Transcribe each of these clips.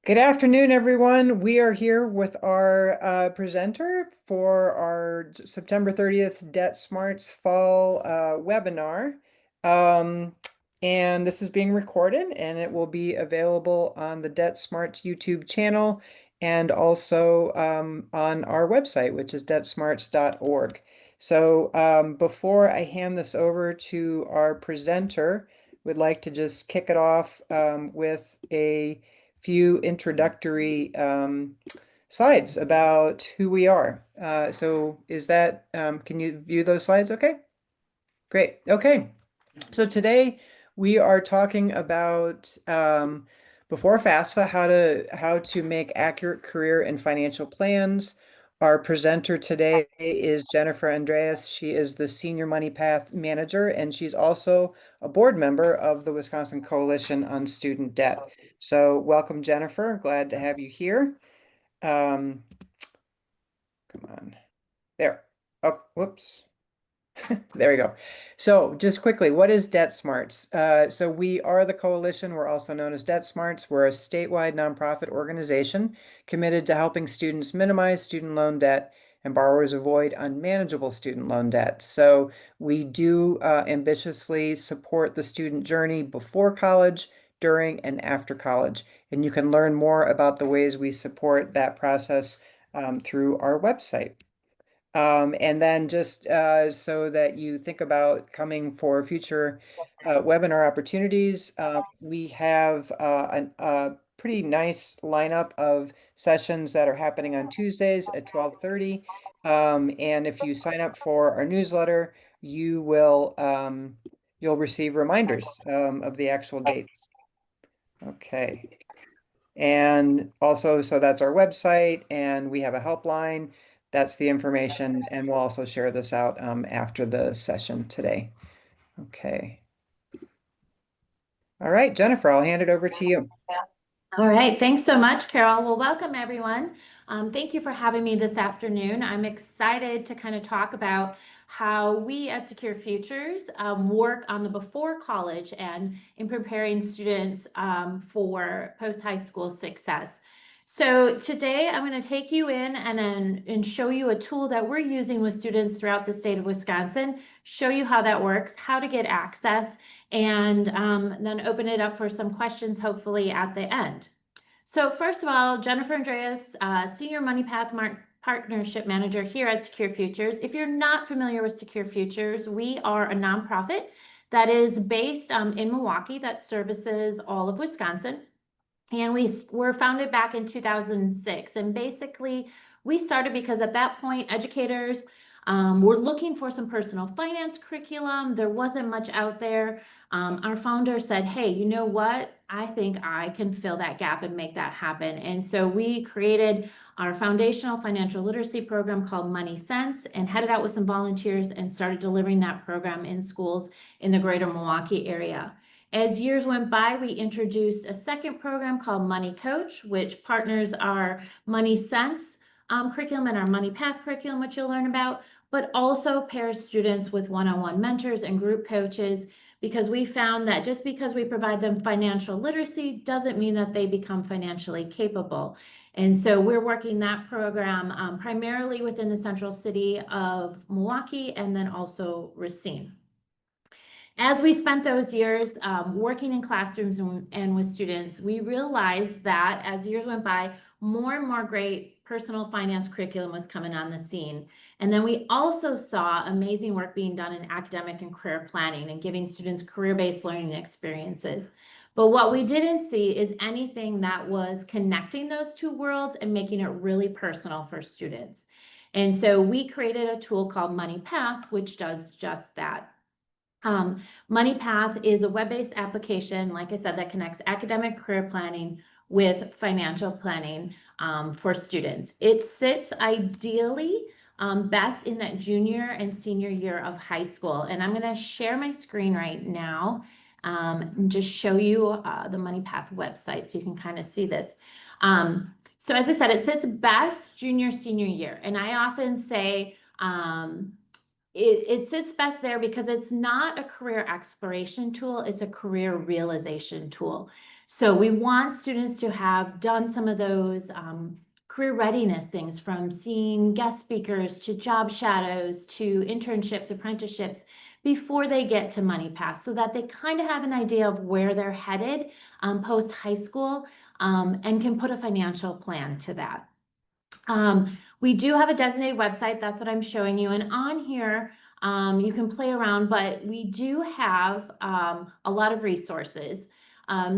Good afternoon, everyone. We are here with our presenter for our September 30th Debt Smarts Fall webinar. Um, and this is being recorded and it will be available on the Debt Smarts YouTube channel and also on our website, which is debtsmarts.org. So before I hand this over to our presenter, would like to just kick it off with a few introductory slides about who we are. So is that, can you view those slides? Okay, great. Okay, so today we are talking about before FAFSA, how to make accurate career and financial plans. Our presenter today is Jennifer Andreas. She is the Senior Money Path Manager, and she's also a board member of the Wisconsin Coalition on Student Debt. So welcome, Jennifer. Glad to have you here. Um, Come on. There. Oh, whoops. There we go. So just quickly, what is Debt Smarts? So we are the coalition. We're also known as Debt Smarts. We're a statewide nonprofit organization committed to helping students minimize student loan debt and borrowers avoid unmanageable student loan debt. So we do ambitiously support the student journey before college, during, and after college. And you can learn more about the ways we support that process through our website. And then just so that you think about coming for future webinar opportunities, we have a pretty nice lineup of sessions that are happening on Tuesdays at 12:30. And if you sign up for our newsletter, you'll receive reminders of the actual dates. Okay. And also, so that's our website, and we have a helpline. That's the information, and we'll also share this out after the session today. Okay. All right, Jennifer, I'll hand it over to you. All right, thanks so much, Carol. Well, welcome everyone. Thank you for having me this afternoon. I'm excited to kind of talk about how we at Secure Futures work on the before college and in preparing students for post-high school success. So today I'm going to take you in and show you a tool that we're using with students throughout the state of Wisconsin, show you how that works, how to get access, and then open it up for some questions, hopefully at the end. So first of all, Jennifer Andreas, Senior Money Path Partnership Manager here at Secure Futures. If you're not familiar with Secure Futures, we are a nonprofit that is based in Milwaukee that services all of Wisconsin. And we were founded back in 2006. And basically, we started because at that point, educators were looking for some personal finance curriculum. There wasn't much out there. Our founder said, hey, you know what? I think I can fill that gap and make that happen. And so we created our foundational financial literacy program called Money Sense and headed out with some volunteers and started delivering that program in schools in the greater Milwaukee area. As years went by, we introduced a second program called Money Coach, which partners our Money Sense curriculum and our Money Path curriculum, which you'll learn about, but also pairs students with one-on-one mentors and group coaches, because we found that just because we provide them financial literacy doesn't mean that they become financially capable. And so we're working that program primarily within the central city of Milwaukee and then also Racine. As we spent those years working in classrooms and with students, we realized that as years went by, more and more great personal finance curriculum was coming on the scene. And then we also saw amazing work being done in academic and career planning and giving students career-based learning experiences. But what we didn't see is anything that was connecting those two worlds and making it really personal for students. And so we created a tool called Money Path, which does just that. MoneyPath is a web-based application, like I said, that connects academic career planning with financial planning for students. It sits ideally best in that junior and senior year of high school. And I'm going to share my screen right now and just show you the MoneyPath website so you can kind of see this. So as I said, it sits best junior, senior year. And I often say, it sits best there because it's not a career exploration tool, it's a career realization tool. So we want students to have done some of those career readiness things, from seeing guest speakers to job shadows to internships, apprenticeships, before they get to MoneyPass, so that they kind of have an idea of where they're headed post high school, and can put a financial plan to that. We do have a designated website. That's what I'm showing you. And on here, you can play around, but we do have a lot of resources.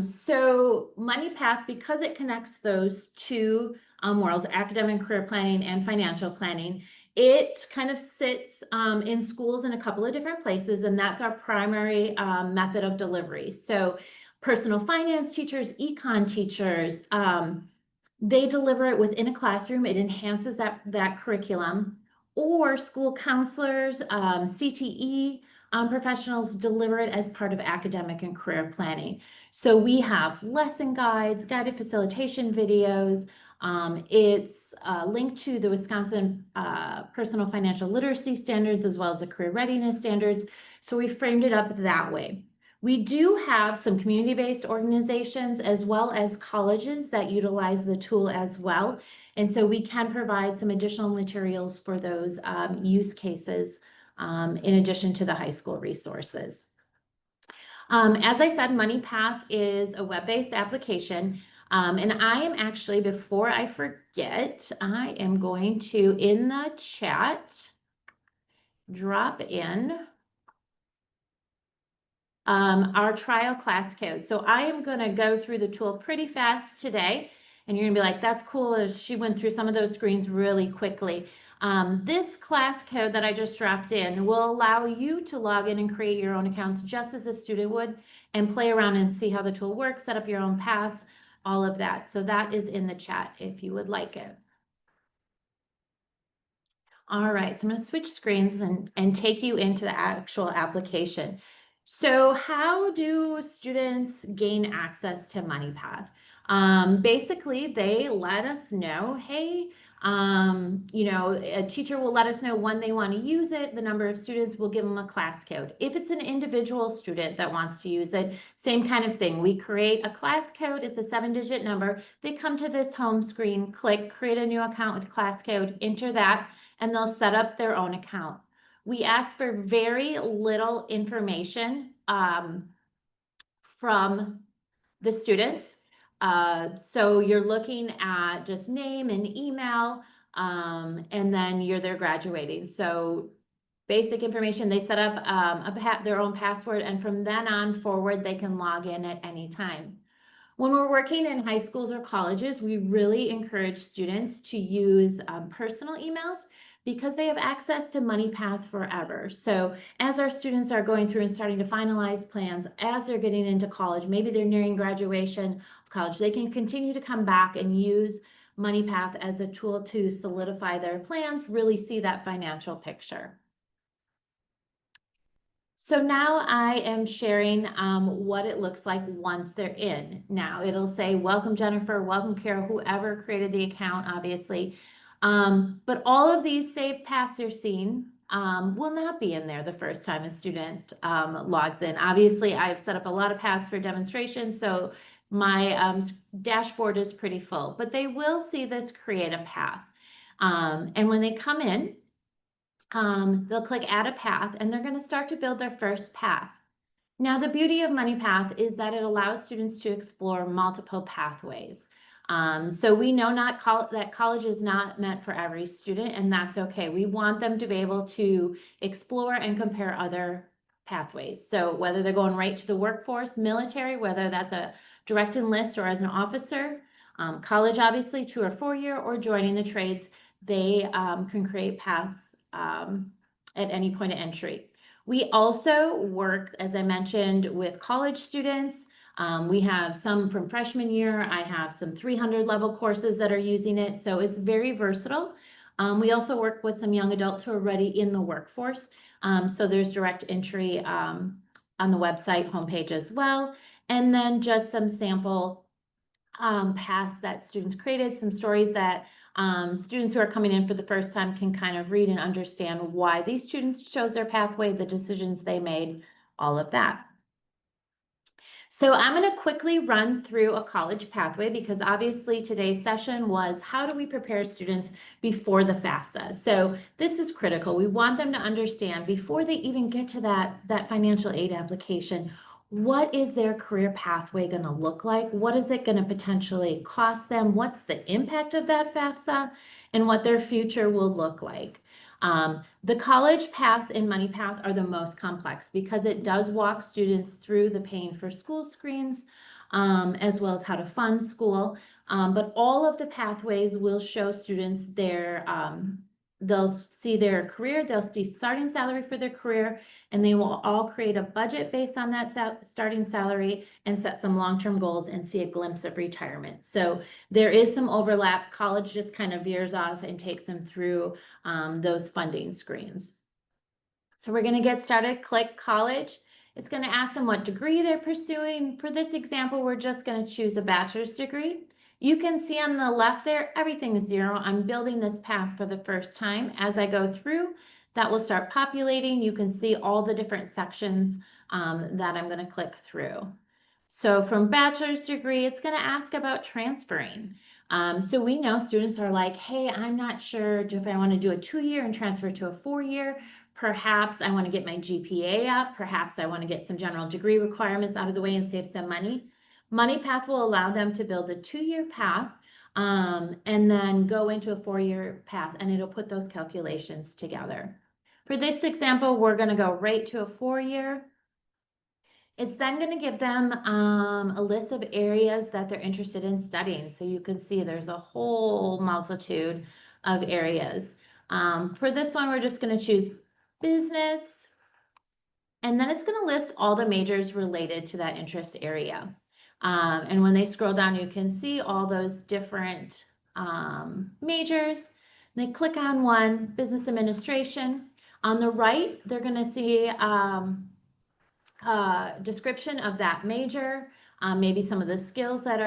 So MoneyPath, because it connects those two worlds, academic and career planning and financial planning, it kind of sits in schools in a couple of different places, and that's our primary method of delivery. So personal finance teachers, econ teachers, they deliver it within a classroom. It enhances that curriculum. Or school counselors, CTE professionals deliver it as part of academic and career planning. So we have lesson guides, guided facilitation videos. It's linked to the Wisconsin personal financial literacy standards, as well as the career readiness standards. So we framed it up that way. We do have some community-based organizations as well as colleges that utilize the tool as well. And so we can provide some additional materials for those use cases in addition to the high school resources. As I said, MoneyPath is a web-based application. And I am actually, before I forget, I am going to, in the chat, drop in our trial class code. So I am going to go through the tool pretty fast today, and you're gonna be like, that's cool. She went through some of those screens really quickly. This class code that I just dropped in will allow you to log in and create your own accounts just as a student would, and play around and see how the tool works, set up your own pass, all of that. So that is in the chat if you would like it. All right, so I'm going to switch screens and take you into the actual application. So how do students gain access to MoneyPath? Basically, they let us know, hey, a teacher will let us know when they want to use it, the number of students, will give them a class code. If it's an individual student that wants to use it, same kind of thing. We create a class code, it's a 7-digit number. They come to this home screen, click create a new account with class code, enter that, and they'll set up their own account. We ask for very little information from the students. So you're looking at just name and email, and then they're graduating. So basic information, they set up their own password, and from then on forward, they can log in at any time. When we're working in high schools or colleges, we really encourage students to use personal emails, because they have access to MoneyPath forever. So as our students are going through and starting to finalize plans, as they're getting into college, maybe they're nearing graduation of college, they can continue to come back and use MoneyPath as a tool to solidify their plans, really see that financial picture. So now I am sharing what it looks like once they're in. Now it'll say, welcome Jennifer, welcome Carol, whoever created the account, obviously. But all of these saved paths they're seeing will not be in there the first time a student logs in. Obviously, I've set up a lot of paths for demonstration, so my dashboard is pretty full, but they will see this create a path. And when they come in, they'll click add a path, and they're going to start to build their first path. Now, the beauty of MoneyPath is that it allows students to explore multiple pathways. So we know that college is not meant for every student, and that's okay. We want them to be able to explore and compare other pathways. So whether they're going right to the workforce, military, whether that's a direct enlist or as an officer, college, obviously 2 or 4 year, or joining the trades, they can create paths at any point of entry. We also work, as I mentioned, with college students. We have some from freshman year. I have some 300 level courses that are using it. So it's very versatile. We also work with some young adults who are already in the workforce. So there's direct entry on the website homepage as well. And then just some sample paths that students created, some stories that students who are coming in for the first time can kind of read and understand why these students chose their pathway, the decisions they made, all of that. So I'm going to quickly run through a college pathway because obviously today's session was how do we prepare students before the FAFSA? So this is critical. We want them to understand before they even get to that financial aid application, what is their career pathway going to look like? What is it going to potentially cost them? What's the impact of that FAFSA and what their future will look like? The college paths and money path are the most complex because it does walk students through the paying for school screens, as well as how to fund school. But all of the pathways will show students they'll see their career, they'll see starting salary for their career, and they will all create a budget based on that starting salary and set some long-term goals and see a glimpse of retirement. So there is some overlap. College just kind of veers off and takes them through those funding screens. So we're going to get started. Click college. It's going to ask them what degree they're pursuing. For this example, we're just going to choose a bachelor's degree. You can see on the left there, everything is 0. I'm building this path for the first time. As I go through, that will start populating. You can see all the different sections that I'm going to click through. So from bachelor's degree, it's going to ask about transferring. So we know students are like, hey, I'm not sure if I want to do a 2-year and transfer to a 4-year. Perhaps I want to get my GPA up. Perhaps I want to get some general degree requirements out of the way and save some money. MoneyPath will allow them to build a 2-year path and then go into a 4-year path, and it'll put those calculations together. For this example, we're going to go right to a 4-year. It's then going to give them a list of areas that they're interested in studying. So you can see there's a whole multitude of areas. For this one, we're just going to choose business. And then it's going to list all the majors related to that interest area. And when they scroll down, you can see all those different majors. They click on one, business administration. On the right, they're going to see description of that major, maybe some of the skills that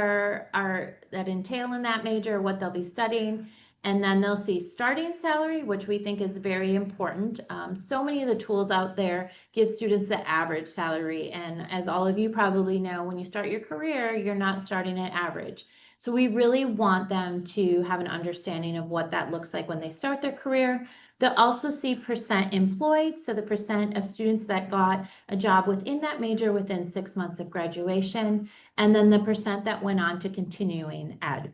that entail in that major, what they'll be studying. And then they'll see starting salary, which we think is very important. So many of the tools out there give students the average salary. And as all of you probably know, when you start your career, you're not starting at average. So we really want them to have an understanding of what that looks like when they start their career. They'll also see percent employed, so the percent of students that got a job within that major within 6 months of graduation, and then the percent that went on to continuing ed.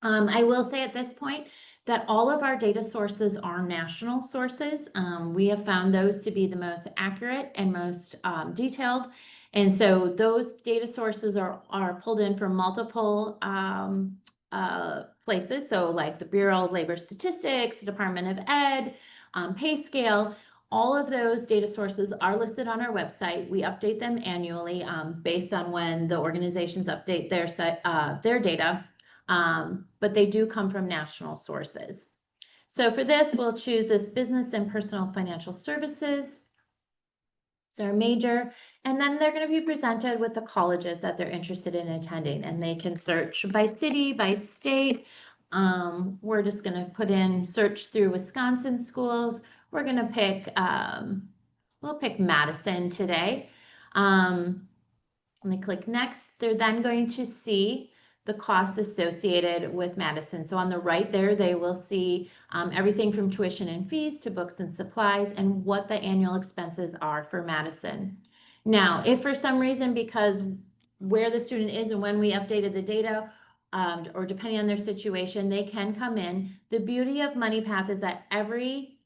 I will say at this point that all of our data sources are national sources. We have found those to be the most accurate and most detailed. And so those data sources are pulled in from multiple places. So like the Bureau of Labor Statistics, Department of Ed, Pay Scale, all of those data sources are listed on our website. We update them annually based on when the organizations update their data. But they do come from national sources. So for this, we'll choose this business and personal financial services. It's our major, and then they're going to be presented with the colleges that they're interested in attending, and they can search by city, by state. We're just going to put in search through Wisconsin schools. We're going to pick, we'll pick Madison today. When they click next, they're then going to see the costs associated with Madison. So on the right there, they will see everything from tuition and fees to books and supplies and what the annual expenses are for Madison. Now, if for some reason, because where the student is and when we updated the data, or depending on their situation, they can come in. The beauty of MoneyPath is that every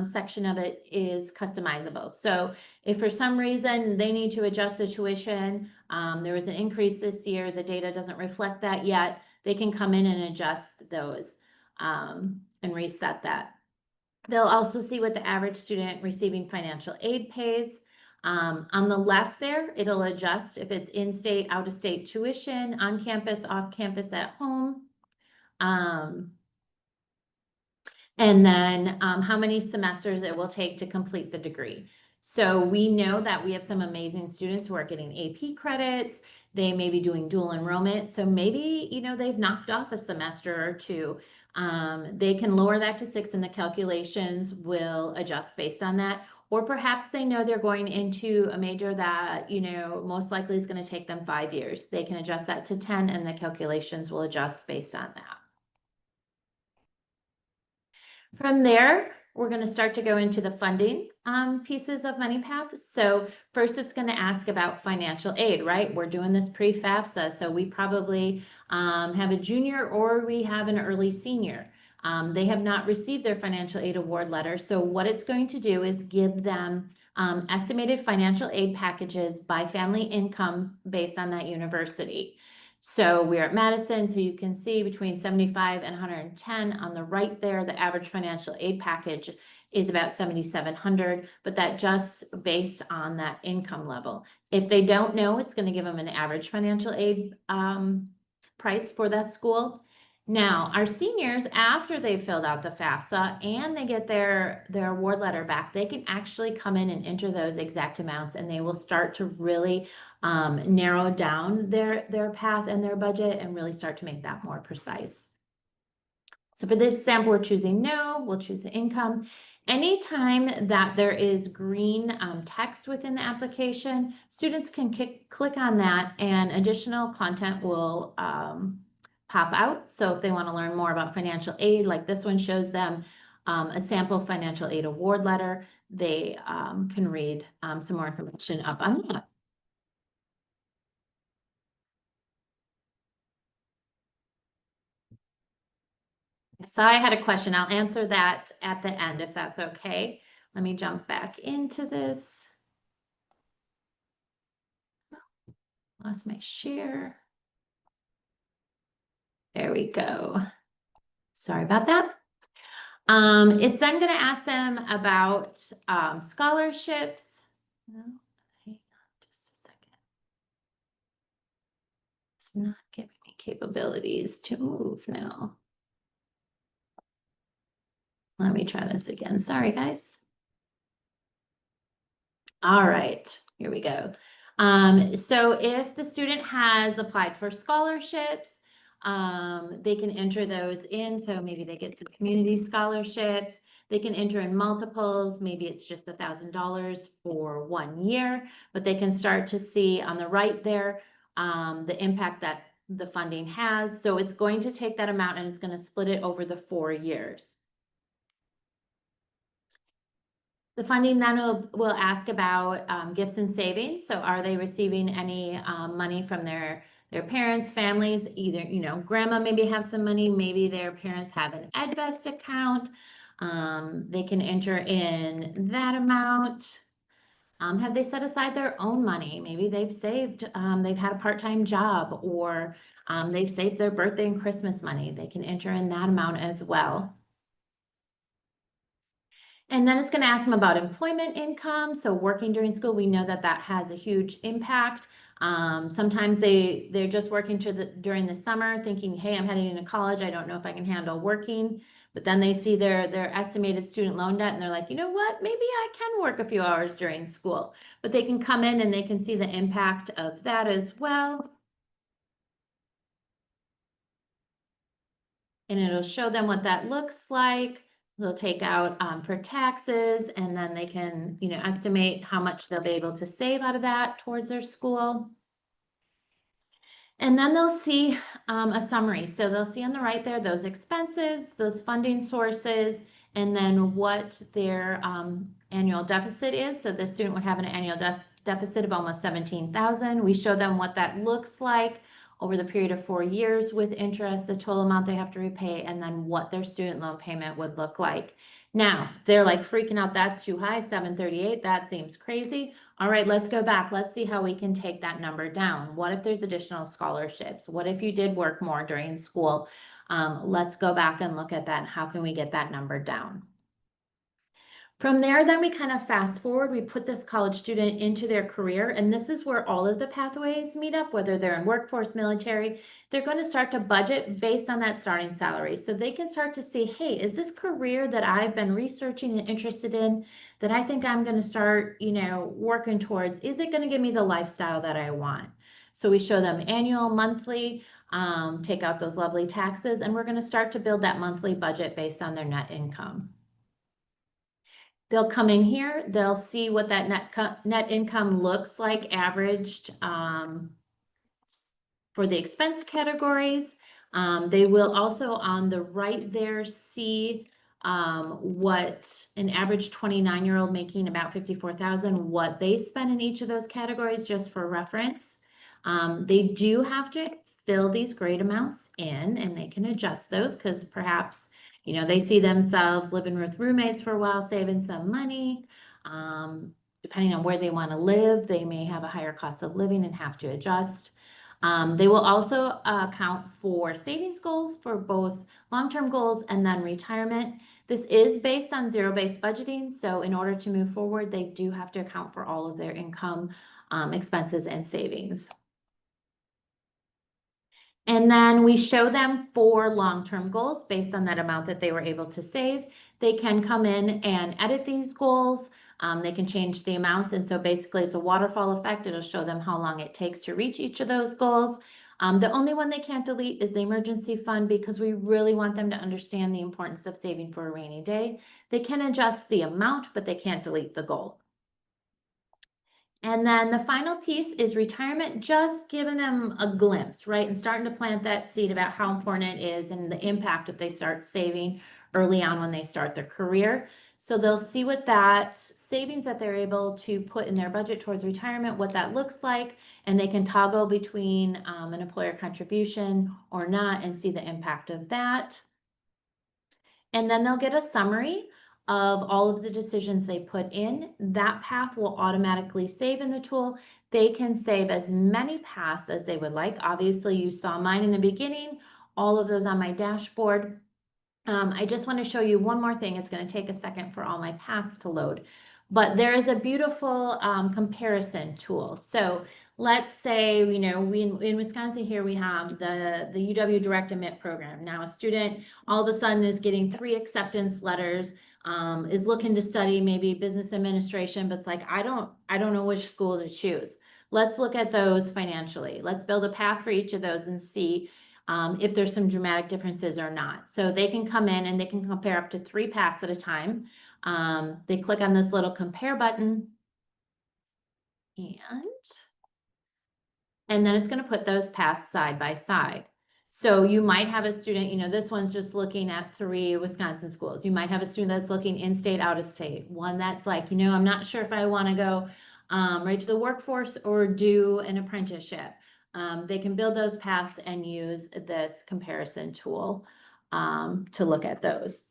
section of it is customizable. So if for some reason they need to adjust the tuition, there was an increase this year, the data doesn't reflect that yet, they can come in and adjust those and reset that. They'll also see what the average student receiving financial aid pays. On the left there, it'll adjust if it's in-state, out-of-state tuition, on campus, off campus, at home. And then how many semesters it will take to complete the degree. So we know that we have some amazing students who are getting AP credits. They may be doing dual enrollment. So maybe, they've knocked off a semester or two. They can lower that to 6 and the calculations will adjust based on that. or perhaps they know they're going into a major that, most likely is going to take them 5 years. They can adjust that to 10 and the calculations will adjust based on that. From there, we're going to start to go into the funding pieces of MoneyPath. So first it's going to ask about financial aid, right? We're doing this pre-FAFSA, so we probably have a junior or we have an early senior. They have not received their financial aid award letter. So what it's going to do is give them estimated financial aid packages by family income based on that university. So we're at Madison, so you can see between 75 and 110 on the right there, the average financial aid package is about 7,700, but that just based on that income level. If they don't know, it's going to give them an average financial aid price for that school. Now, our seniors, after they've filled out the FAFSA and they get their award letter back, they can actually come in and enter those exact amounts, and they will start to really narrow down their path and their budget and really start to make that more precise. So for this sample, we're choosing no, we'll choose the income. Anytime that there is green text within the application, students can click on that and additional content will pop out. So if they want to learn more about financial aid, like this one shows them a sample financial aid award letter, they can read some more information up on that. So I had a question. I'll answer that at the end if that's okay. Let me jump back into this. Lost my share. There we go. Sorry about that. It's then going to ask them about scholarships. No, hang on just a second. It's not giving me capabilities to move now. Let me try this again. Sorry, guys. All right, here we go. So if the student has applied for scholarships, they can enter those in. So maybe they get some community scholarships. They can enter in multiples. Maybe it's just $1,000 for 1 year, but they can start to see on the right there the impact that the funding has. So it's going to take that amount and it's going to split it over the 4 years. The funding then will ask about gifts and savings. So are they receiving any money from their parents, families? Either, grandma maybe have some money, maybe their parents have an EdVest account. They can enter in that amount. Have they set aside their own money? Maybe they've saved, they've had a part-time job, or they've saved their birthday and Christmas money. They can enter in that amount as well. And then it's going to ask them about employment income. So working during school, we know that that has a huge impact. Sometimes they're just working during the summer thinking, hey, I'm heading into college. I don't know if I can handle working. But then they see their estimated student loan debt and they're like, you know what, maybe I can work a few hours during school. But they can come in and they can see the impact of that as well. And it'll show them what that looks like. They'll take out for taxes, and then they can, estimate how much they'll be able to save out of that towards their school. And then they'll see a summary. So they'll see on the right there those expenses, those funding sources, and then what their annual deficit is. So the student would have an annual deficit of almost 17,000. We show them what that looks like over the period of 4 years with interest, the total amount they have to repay, and then what their student loan payment would look like. Now, they're like freaking out, that's too high, 738, that seems crazy. All right, let's go back. Let's see how we can take that number down. What if there's additional scholarships? What if you did work more during school? Let's go back and look at that. How can we get that number down? From there, then we kind of fast forward, we put this college student into their career, and this is where all of the pathways meet up, whether they're in workforce, military, they're going to start to budget based on that starting salary. So they can start to see, hey, is this career that I've been researching and interested in that I think I'm going to start, working towards, is it going to give me the lifestyle that I want? So we show them annual, monthly, take out those lovely taxes, and we're going to start to build that monthly budget based on their net income. They'll come in here, they'll see what that net income looks like averaged for the expense categories. They will also on the right there see what an average 29-year-old making about 54,000, what they spend in each of those categories, just for reference. They do have to fill these grade amounts in, and they can adjust those because perhaps, you know, they see themselves living with roommates for a while, saving some money. Depending on where they want to live, they may have a higher cost of living and have to adjust. They will also account for savings goals for both long-term goals and then retirement. This is based on zero-based budgeting, so in order to move forward, they do have to account for all of their income, expenses, and savings. And then we show them 4 long-term goals based on that amount that they were able to save. They can come in and edit these goals. They can change the amounts. And so basically it's a waterfall effect. It'll show them how long it takes to reach each of those goals. The only one they can't delete is the emergency fund because we really want them to understand the importance of saving for a rainy day. They can adjust the amount, but they can't delete the goal. And then the final piece is retirement, just giving them a glimpse, right? And starting to plant that seed about how important it is and the impact if they start saving early on when they start their career. So they'll see what that savings that they're able to put in their budget towards retirement, what that looks like, and they can toggle between an employer contribution or not and see the impact of that. And then they'll get a summary of all of the decisions they put in. That path will automatically save in the tool. They can save as many paths as they would like. Obviously, you saw mine in the beginning, all of those on my dashboard. I just want to show you one more thing. It's going to take a second for all my paths to load. But there is a beautiful comparison tool. So let's say, you know, we in Wisconsin here, we have the UW Direct Admit program. Now a student all of a sudden is getting 3 acceptance letters, is looking to study maybe business administration, but it's like, I don't know which school to choose. Let's look at those financially. Let's build a path for each of those and see if there's some dramatic differences or not. So they can come in and they can compare up to 3 paths at a time. They click on this little compare button and then it's going to put those paths side by side. So you might have a student, you know, this one's just looking at 3 Wisconsin schools. You might have a student that's looking in-state, out-of-state. One that's like, you know, I'm not sure if I want to go right to the workforce or do an apprenticeship. They can build those paths and use this comparison tool to look at those.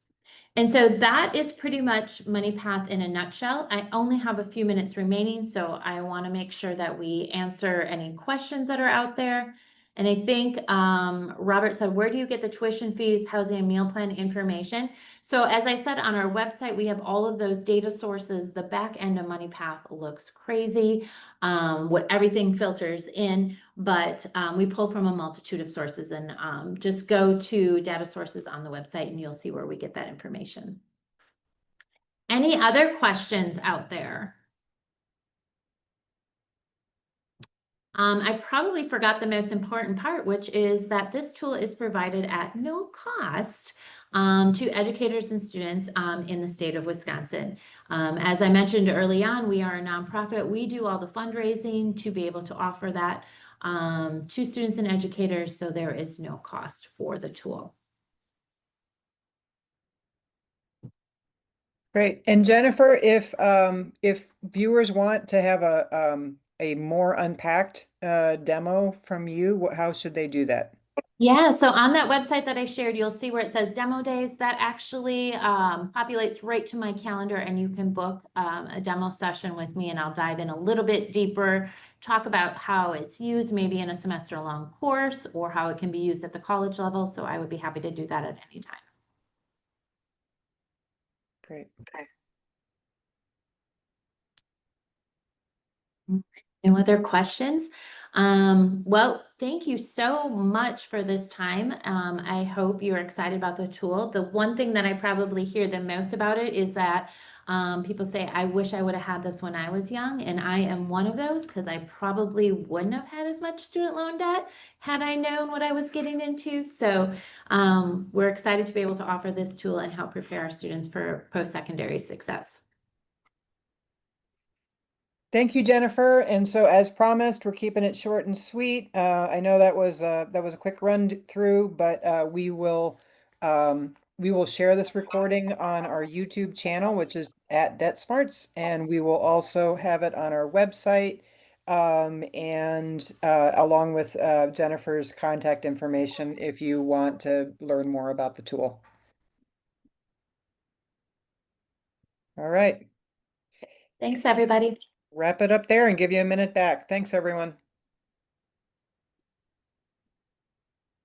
And so that is pretty much MoneyPath in a nutshell. I only have a few minutes remaining, so I want to make sure that we answer any questions that are out there. And I think Robert said, where do you get the tuition fees, housing, and meal plan information? So as I said, on our website, we have all of those data sources. The back end of MoneyPath looks crazy, what everything filters in, but we pull from a multitude of sources, and just go to data sources on the website and you'll see where we get that information. Any other questions out there? I probably forgot the most important part, which is that this tool is provided at no cost to educators and students in the state of Wisconsin. As I mentioned early on, we are a nonprofit. We do all the fundraising to be able to offer that to students and educators, so there is no cost for the tool. Great. And Jennifer, if viewers want to have a more unpacked demo from you, how should they do that? Yeah, so on that website that I shared, you'll see where it says demo days. That actually populates right to my calendar, and you can book a demo session with me, and I'll dive in a little bit deeper, talk about how it's used maybe in a semester-long course or how it can be used at the college level. So I would be happy to do that at any time. Great. No other questions? Well, thank you so much for this time. I hope you're excited about the tool. The one thing that I probably hear the most about it is that people say, I wish I would have had this when I was young. And I am one of those because I probably wouldn't have had as much student loan debt had I known what I was getting into. So we're excited to be able to offer this tool and help prepare our students for post-secondary success. Thank you, Jennifer. And so as promised, we're keeping it short and sweet. I know that was a quick run through, but we will share this recording on our YouTube channel, which is at Debt Smarts, and we will also have it on our website, and along with Jennifer's contact information if you want to learn more about the tool. All right, Thanks, everybody. wrap it up there and give you a minute back. Thanks, everyone.